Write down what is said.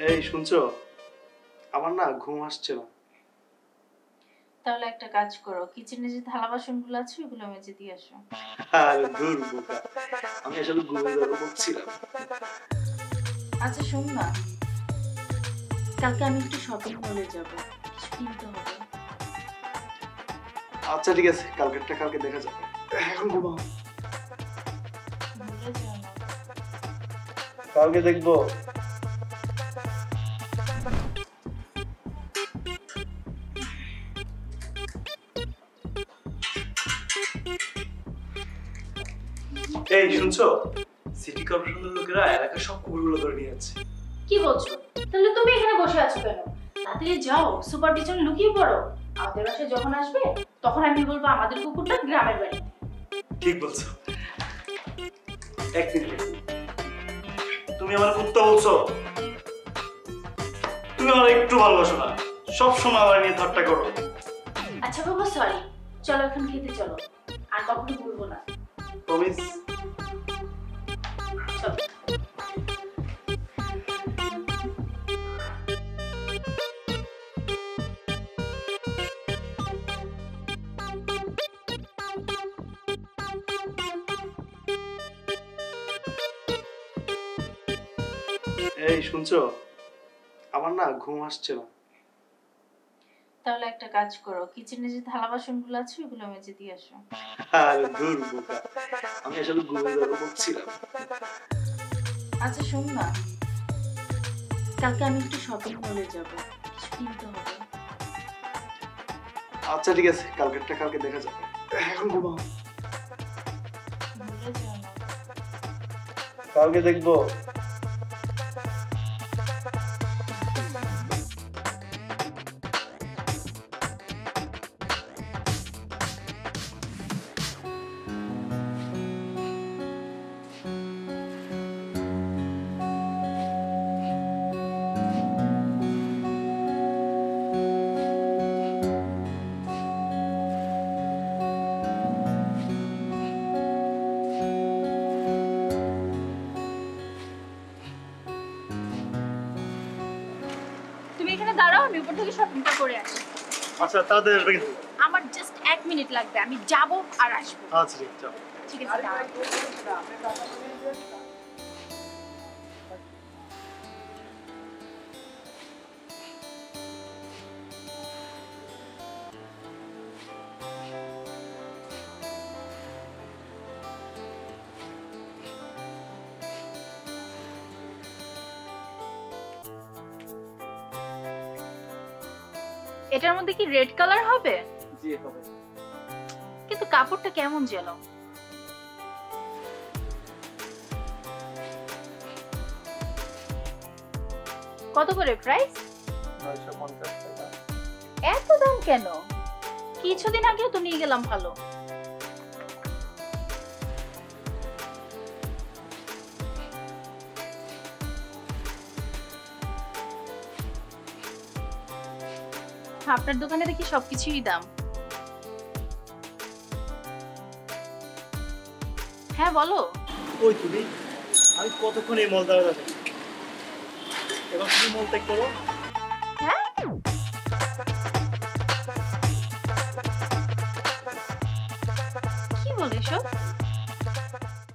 এই শুনছো, আমার না ঘুম আসছে না। তাহলে একটা কাজ করো, কিচেনে যে থালা বাসনগুলো আছে ওগুলো মেজে দিয়ে আসো। আর দূর বোকা, আমি আসলে ঘুমিয়ে যাবো বলছিলাম। আচ্ছা শোন না, কালকে আমি একটু শপিং মলে যাব, কিছু কিনতে হবে। আচ্ছা ঠিক আছে, কালকেরটা কালকে দেখা যাবে, এখন ঘুমাও। ভুলে যেও না। কালকে দেখবো। এই শুনছো, সিটি কর্পোরেশনের লোকেরা এলাকার সব কুকুরগুলো ধরে নিয়ে যাচ্ছে। কি বলছো? তাহলে তুমি এখানে বসে আছো কেন? তাড়াতাড়ি যাও, সুপার পিছনে লুকিয়ে পড়ো। আমাদের বাসায় যখন আসবে তখন আমি বলবো আমাদের কুকুরটা গ্রামের বাড়ি। ঠিক বলছো। এক মিনিট, তুমি আমার কুত্তা বলছো? তুমি আমার একটু ভালোবাসো না, সব সময় আমার নিয়ে ঠাট্টা করো। আচ্ছা বাবা সরি, চলো এখন খেতে চলো, আর কখনো ভুলবো না। প্রমিস। চলো। এই শুনছো, আমার না ঘুম আসছে না। তাহলে একটা কাজ করো, কিচেনে যে থালা বাসনগুলো আছে ওগুলো মেজে দিয়ে আসো। আর দূর বোকা, আমি আসলে ঘুমিয়ে যাবো বলছিলাম। আচ্ছা শোন না, কালকে আমি একটু শপিং মলে যাব, কিছু কিনতে হবে। আচ্ছা ঠিক আছে, কালকেরটা কালকে দেখা যাবে, এখন ঘুমাও। ভুলে যেও না। কালকে দেখবো। তুমি এখানে দাঁড়াও, আমি উপর থেকে শপিংটা করে আসি। আচ্ছা তাড়াতাড়ি আসবে কিন্তু। আমার জাস্ট 1 মিনিট লাগবে, আমি যাব আর আসবো। আচ্ছা ঠিক আছে। ঠিক আছে দাঁড়াও। এটার মধ্যে কি রেড কালার হবে? জি হবে। কিন্তু কাপড়টা কেমন যেন। কত করে প্রাইস? 950 টাকা। এত দাম কেন? কিছুদিন আগেও তো নিয়ে গেলাম ভালো। আপনার দোকানে দেখি সবকিছুই দাম। হ্যাঁ বলো। ওই তুমি, আমি কতক্ষণ এই মল দাঁড়াতে থাকি, এবার তুমি মল ত্যাগ করো। হ্যাঁ কি বলে এসব?